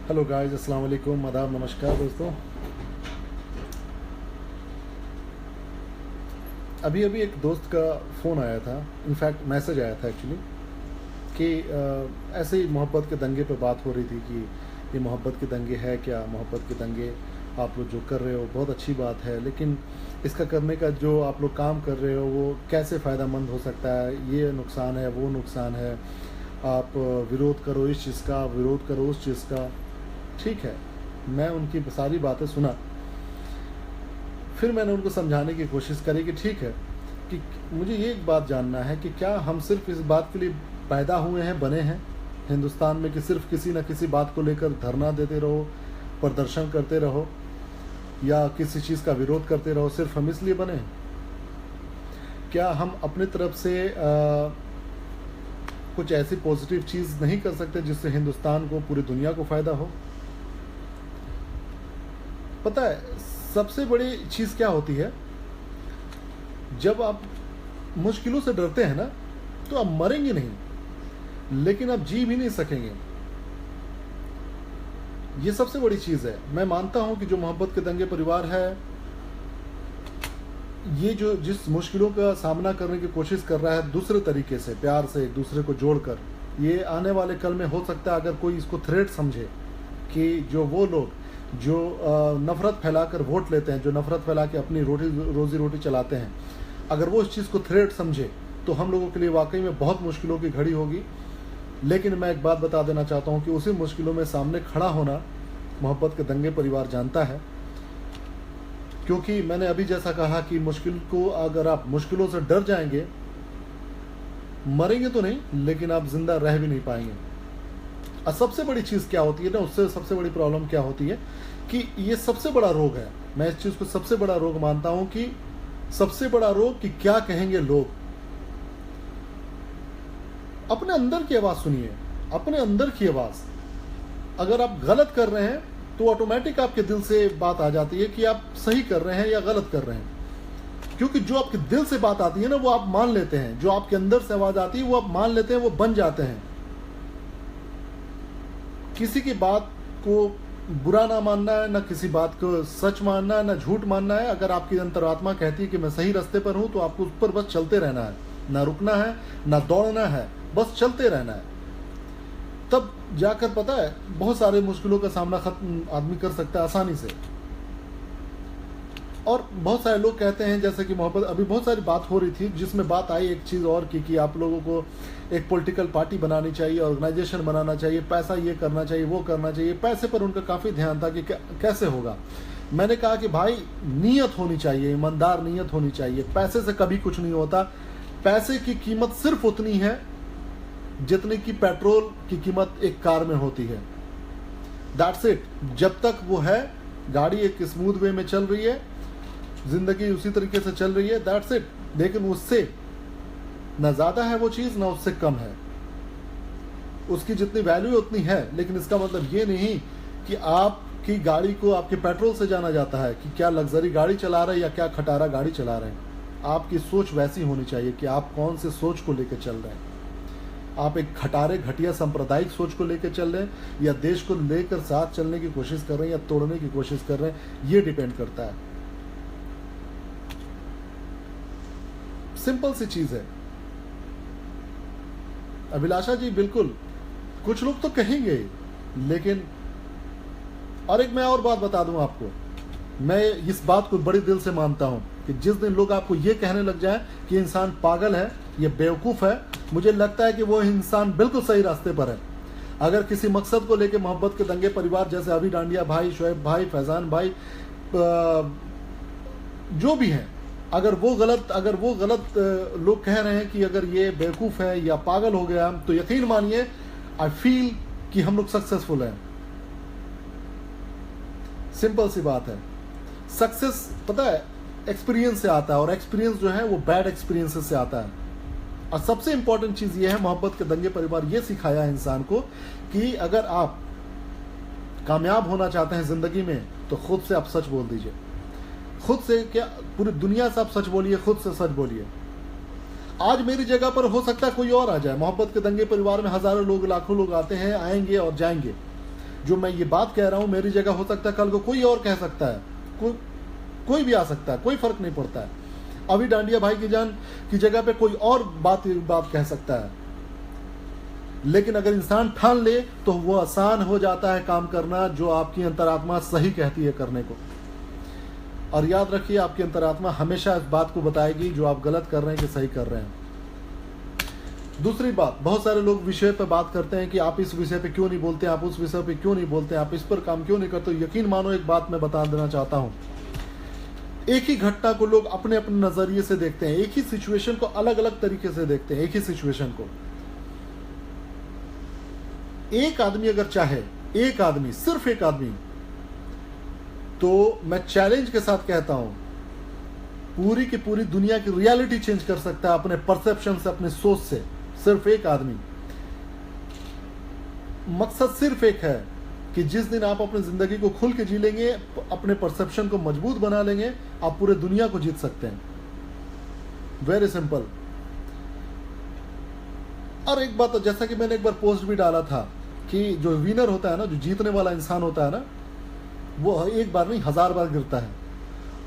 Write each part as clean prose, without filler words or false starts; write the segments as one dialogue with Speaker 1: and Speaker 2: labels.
Speaker 1: Hello guys, अस्सलाम वालेकुम, आदाब, नमस्कार दोस्तों। अभी अभी एक दोस्त का फ़ोन आया था, इनफैक्ट मैसेज आया था एक्चुअली कि ऐसे ही मोहब्बत के दंगे पे बात हो रही थी कि ये मोहब्बत के दंगे है क्या, मोहब्बत के दंगे आप लोग जो कर रहे हो बहुत अच्छी बात है, लेकिन इसका करने का जो आप लोग काम कर रहे हो वो कैसे फ़ायदेमंद हो सकता है, ये नुकसान है, वो नुकसान है, आप विरोध करो इस चीज़ का, विरोध करो उस चीज़ का। ठीक है, मैं उनकी सारी बातें सुना, फिर मैंने उनको समझाने की कोशिश करी कि ठीक है, कि मुझे ये एक बात जानना है कि क्या हम सिर्फ इस बात के लिए पैदा हुए हैं, बने हैं हिंदुस्तान में कि सिर्फ किसी न किसी बात को लेकर धरना देते रहो, प्रदर्शन करते रहो या किसी चीज़ का विरोध करते रहो, सिर्फ हम इसलिए बने हैं? क्या हम अपनी तरफ से कुछ ऐसी पॉजिटिव चीज़ नहीं कर सकते जिससे हिंदुस्तान को, पूरी दुनिया को फ़ायदा हो? पता है सबसे बड़ी चीज़ क्या होती है, जब आप मुश्किलों से डरते हैं ना तो आप मरेंगे नहीं, लेकिन आप जी भी नहीं सकेंगे। ये सबसे बड़ी चीज़ है। मैं मानता हूं कि जो मोहब्बत के दंगे परिवार है, ये जो जिस मुश्किलों का सामना करने की कोशिश कर रहा है दूसरे तरीके से, प्यार से एक दूसरे को जोड़कर, ये आने वाले कल में हो सकता है, अगर कोई इसको थ्रेट समझे कि जो वो लोग जो नफ़रत फैलाकर वोट लेते हैं, जो नफ़रत फैला के अपनी रोज़ी रोटी चलाते हैं, अगर वो इस चीज़ को थ्रेट समझे तो हम लोगों के लिए वाकई में बहुत मुश्किलों की घड़ी होगी। लेकिन मैं एक बात बता देना चाहता हूँ कि उसी मुश्किलों में सामने खड़ा होना मोहब्बत के दंगे परिवार जानता है, क्योंकि मैंने अभी जैसा कहा कि मुश्किल को, अगर आप मुश्किलों से डर जाएंगे, मरेंगे तो नहीं लेकिन आप जिंदा रह भी नहीं पाएंगे। और सबसे बड़ी चीज़ क्या होती है ना, उससे सबसे बड़ी प्रॉब्लम क्या होती है कि ये सबसे बड़ा रोग है। मैं इस चीज़ को सबसे बड़ा रोग मानता हूं कि सबसे बड़ा रोग कि क्या कहेंगे लोग। अपने अंदर की आवाज़ सुनिए, अपने अंदर की आवाज़। अगर आप गलत कर रहे हैं तो ऑटोमेटिक आपके दिल से बात आ जाती है कि आप सही कर रहे हैं या गलत कर रहे हैं, क्योंकि जो आपके दिल से बात आती है ना वो आप मान लेते हैं, जो आपके अंदर से आवाज़ आती है वो आप मान लेते हैं, वो बन जाते हैं। किसी की बात को बुरा ना मानना है, ना किसी बात को सच मानना है, ना झूठ मानना है। अगर आपकी अंतरात्मा कहती है कि मैं सही रास्ते पर हूं तो आपको उस पर बस चलते रहना है, ना रुकना है, ना दौड़ना है, बस चलते रहना है। तब जाकर पता है बहुत सारे मुश्किलों का सामना आदमी कर सकता है आसानी से। और बहुत सारे लोग कहते हैं, जैसे कि मोहब्बत, अभी बहुत सारी बात हो रही थी जिसमें बात आई एक चीज़ और की कि आप लोगों को एक पॉलिटिकल पार्टी बनानी चाहिए, ऑर्गेनाइजेशन बनाना चाहिए, पैसा ये करना चाहिए, वो करना चाहिए। पैसे पर उनका काफ़ी ध्यान था कि कैसे होगा। मैंने कहा कि भाई नीयत होनी चाहिए, ईमानदार नीयत होनी चाहिए। पैसे से कभी कुछ नहीं होता। पैसे की कीमत सिर्फ उतनी है जितनी की पेट्रोल की कीमत एक कार में होती है। That's it. जब तक वो है, गाड़ी एक स्मूथ वे में चल रही है, जिंदगी उसी तरीके से चल रही है, दैट्स इट। लेकिन उससे ना ज़्यादा है वो चीज़, ना उससे कम है। उसकी जितनी वैल्यू उतनी है, लेकिन इसका मतलब ये नहीं कि आपकी गाड़ी को आपके पेट्रोल से जाना जाता है कि क्या लग्जरी गाड़ी चला रहे हैं या क्या खटारा गाड़ी चला रहे हैं। आपकी सोच वैसी होनी चाहिए कि आप कौन से सोच को लेकर चल रहे हैं। आप एक खटारे घटिया सांप्रदायिक सोच को लेकर चल रहे हैं या देश को लेकर साथ चलने की कोशिश कर रहे हैं या तोड़ने की कोशिश कर रहे हैं, ये डिपेंड करता है। सिंपल सी चीज़ है। अभिलाषा जी, बिल्कुल कुछ लोग तो कहेंगे, लेकिन और एक मैं और बात बता दूं आपको, मैं इस बात को बड़ी दिल से मानता हूं कि जिस दिन लोग आपको ये कहने लग जाएं कि इंसान पागल है, ये बेवकूफ़ है, मुझे लगता है कि वो इंसान बिल्कुल सही रास्ते पर है। अगर किसी मकसद को लेकर मोहब्बत के दंगे परिवार जैसे अभी डांडिया भाई, शोएब भाई, फैज़ान भाई, जो भी हैं, अगर वो गलत लोग कह रहे हैं कि अगर ये बेवकूफ़ है या पागल हो गया, तो यकीन मानिए आई फील कि हम लोग सक्सेसफुल हैं। सिंपल सी बात है। सक्सेस पता है एक्सपीरियंस से आता है, और एक्सपीरियंस जो है वो बैड एक्सपीरियंसेस से आता है। और सबसे इंपॉर्टेंट चीज़ ये है, मोहब्बत के दंगे परिवार ये सिखाया है इंसान को कि अगर आप कामयाब होना चाहते हैं ज़िंदगी में तो खुद से आप सच बोल दीजिए। खुद से क्या, पूरी दुनिया से आप सच बोलिए, खुद से सच बोलिए। आज मेरी जगह पर हो सकता है कोई और आ जाए। मोहब्बत के दंगे परिवार में हज़ारों लोग, लाखों लोग आते हैं, आएंगे और जाएंगे। जो मैं ये बात कह रहा हूँ मेरी जगह हो सकता है कल को कोई और कह सकता है, कोई भी आ सकता है, कोई फर्क नहीं पड़ता है। अभी डांडिया भाई की जान की जगह पे कोई और बात कह सकता है, लेकिन अगर इंसान ठान ले तो वो आसान हो जाता है काम करना जो आपकी अंतरात्मा सही कहती है करने को। और याद रखिए, आपकी अंतरात्मा हमेशा इस बात को बताएगी जो आप गलत कर रहे हैं कि सही कर रहे हैं। दूसरी बात, बहुत सारे लोग विषय पर बात करते हैं कि आप इस विषय पे क्यों नहीं बोलते, आप उस विषय पे क्यों नहीं बोलते, आप इस पर काम क्यों नहीं करते। यकीन मानो, एक बात मैं बता देना चाहता हूं, एक ही घटना को लोग अपने अपने नजरिए से देखते हैं, एक ही सिचुएशन को अलग अलग तरीके से देखते हैं। एक ही सिचुएशन को एक आदमी अगर चाहे, एक आदमी, सिर्फ एक आदमी, तो मैं चैलेंज के साथ कहता हूं पूरी की पूरी दुनिया की रियलिटी चेंज कर सकता है अपने परसेप्शन से, अपने सोच से। सिर्फ एक आदमी। मकसद सिर्फ एक है कि जिस दिन आप अपनी जिंदगी को खुल के जी लेंगे, अपने परसेप्शन को मजबूत बना लेंगे, आप पूरे दुनिया को जीत सकते हैं। Very simple. और एक बात, जैसा कि मैंने एक बार पोस्ट भी डाला था कि जो विनर होता है ना, जो जीतने वाला इंसान होता है ना, वो एक बार नहीं 1000 बार गिरता है,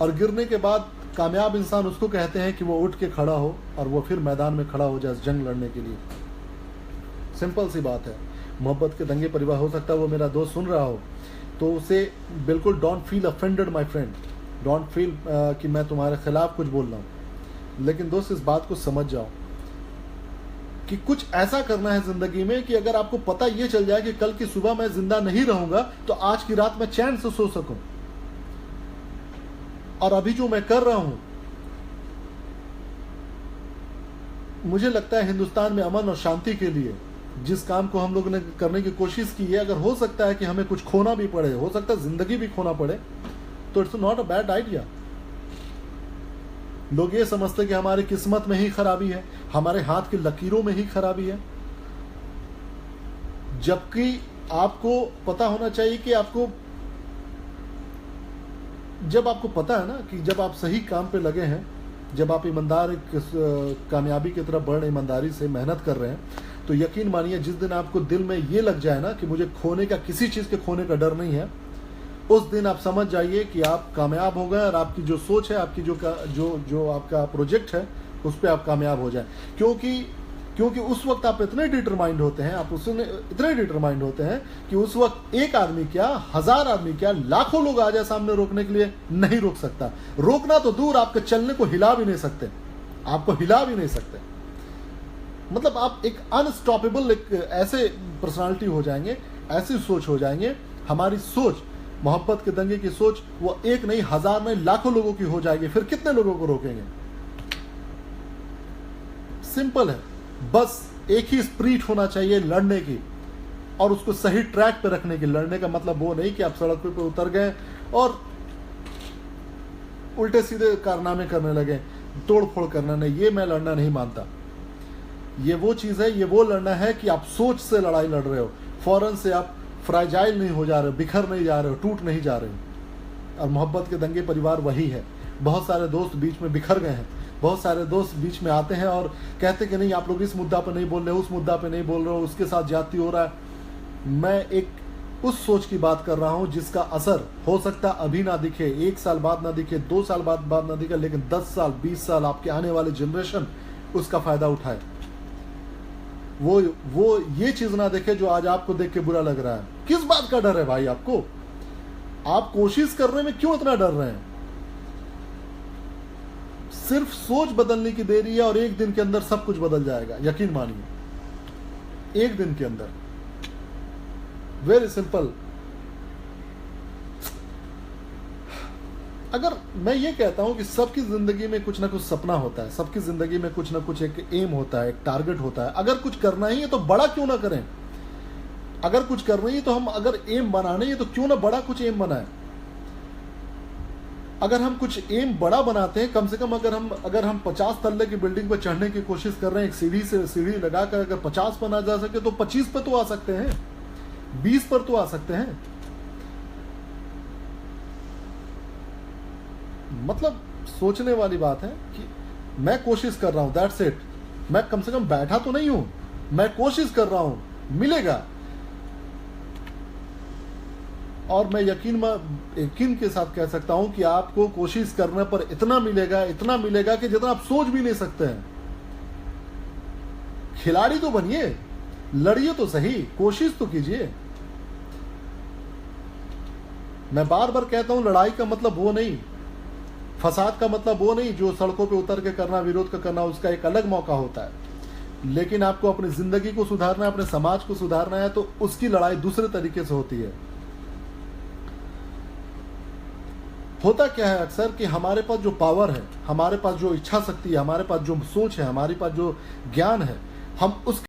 Speaker 1: और गिरने के बाद कामयाब इंसान उसको कहते हैं कि वो उठ के खड़ा हो और वो फिर मैदान में खड़ा हो जाए जंग लड़ने के लिए। सिंपल सी बात है। मोहब्बत के दंगे परिवार, हो सकता है वो मेरा दोस्त सुन रहा हो, तो उसे बिल्कुल don't feel offended my friend, don't feel कि मैं तुम्हारे खिलाफ कुछ बोल रहा हूँ। लेकिन दोस्त, इस बात को समझ जाओ कि कुछ ऐसा करना है जिंदगी में कि अगर आपको पता ये चल जाए कि कल की सुबह मैं जिंदा नहीं रहूंगा, तो आज की रात मैं चैन से सो सकूं। और अभी जो मैं कर रहा हूं, मुझे लगता है हिंदुस्तान में अमन और शांति के लिए जिस काम को हम लोगों ने करने की कोशिश की है, अगर हो सकता है कि हमें कुछ खोना भी पड़े, हो सकता है जिंदगी भी खोना पड़े, तो it's not a bad idea. लोग ये समझते कि हमारी किस्मत में ही खराबी है, हमारे हाथ की लकीरों में ही खराबी है, जबकि आपको पता होना चाहिए कि जब आपको पता है ना कि जब आप सही काम पे लगे हैं, जब आप ईमानदार कामयाबी की तरफ बढ़ रहे, ईमानदारी से मेहनत कर रहे हैं, तो यकीन मानिए जिस दिन आपको दिल में ये लग जाए ना कि मुझे खोने का, किसी चीज़ के खोने का डर नहीं है, उस दिन आप समझ जाइए कि आप कामयाब हो गए और आपकी जो सोच है, आपकी जो आपका प्रोजेक्ट है, उस पर आप कामयाब हो जाए। क्योंकि उस वक्त आप इतने डिटरमाइंड होते हैं, आप उसमें इतने डिटरमाइंड होते हैं कि उस वक्त एक आदमी क्या, 1000 आदमी क्या, लाखों लोग आ जाए सामने रोकने के लिए, नहीं रोक सकता। रोकना तो दूर, आपके चलने को हिला भी नहीं सकते, आपको हिला भी नहीं सकते। मतलब आप एक अनस्टॉपेबल, एक ऐसे पर्सनालिटी हो जाएंगे, ऐसी सोच हो जाएंगे। हमारी सोच, मोहब्बत के दंगे की सोच, वो एक नहीं, 1000 नहीं, लाखों लोगों की हो जाएगी। फिर कितने लोगों को रोकेंगे? सिंपल है, बस एक ही स्प्रिट होना चाहिए लड़ने की, और उसको सही ट्रैक पे रखने की। लड़ने का मतलब वो नहीं कि आप सड़क पे उतर गए और उल्टे सीधे कारनामे करने लगे, तोड़ फोड़ करना नहीं। ये मैं लड़ना नहीं मानता। ये वो चीज़ है, ये वो लड़ना है कि आप सोच से लड़ाई लड़ रहे हो, फौरन से आप फ्राइजाइल नहीं हो जा रहे हो, बिखर नहीं जा रहे हो, टूट नहीं जा रहे हो। और मोहब्बत के दंगे परिवार वही है। बहुत सारे दोस्त बीच में बिखर गए हैं, बहुत सारे दोस्त बीच में आते हैं और कहते कि नहीं, आप लोग इस मुद्दा पर नहीं बोल रहे हो, उस मुद्दा पर नहीं बोल रहे हो, उसके साथ ज्यादती हो रहा है। मैं एक उस सोच की बात कर रहा हूं जिसका असर हो सकता अभी ना दिखे, 1 साल बाद ना दिखे, 2 साल बाद ना दिखे, लेकिन 10 साल 20 साल आपके आने वाले जनरेशन उसका फायदा उठाए। वो ये चीज ना देखे जो आज आपको देख के बुरा लग रहा है। किस बात का डर है भाई आपको? आप कोशिश करने में क्यों इतना डर रहे हैं? सिर्फ सोच बदलने की देरी है और एक दिन के अंदर सब कुछ बदल जाएगा, यकीन मानिए, एक दिन के अंदर। Very simple. अगर मैं ये कहता हूं कि सबकी जिंदगी में कुछ ना कुछ सपना होता है, सबकी जिंदगी में कुछ ना कुछ एक एम होता है, एक टारगेट होता है। अगर कुछ करना ही है तो बड़ा क्यों ना करें? अगर कुछ करना ही है तो हम, अगर एम बनाने ही है तो क्यों ना बड़ा कुछ एम बनाएं? अगर हम कुछ एम बड़ा बनाते हैं, कम से कम अगर हम 50 तल्ले की बिल्डिंग पर चढ़ने की कोशिश कर रहे हैं, एक सीढ़ी लगाकर अगर 50 पर ना जा सके तो 25 पर तो आ सकते हैं, 20 पर तो आ सकते हैं। मतलब सोचने वाली बात है कि मैं कोशिश कर रहा हूं, दैट्स इट। मैं कम से कम बैठा तो नहीं हूं, मैं कोशिश कर रहा हूं, मिलेगा। और मैं यकीन के साथ कह सकता हूं कि आपको कोशिश करने पर इतना मिलेगा कि जितना आप सोच भी नहीं सकते हैं। खिलाड़ी तो बनिए, लड़िए तो सही, कोशिश तो कीजिए। मैं बार बार कहता हूं, लड़ाई का मतलब वो नहीं, फसाद का मतलब वो नहीं जो सड़कों पे उतर के करना, विरोध का करना, उसका एक अलग मौका होता है। लेकिन आपको अपनी जिंदगी को सुधारना है, अपने समाज को सुधारना है, तो उसकी लड़ाई दूसरे तरीके से होती है। होता क्या है अक्सर कि हमारे पास जो पावर है, हमारे पास जो इच्छा शक्ति है, हमारे पास जो सोच है, हमारे पास जो ज्ञान है, हम उस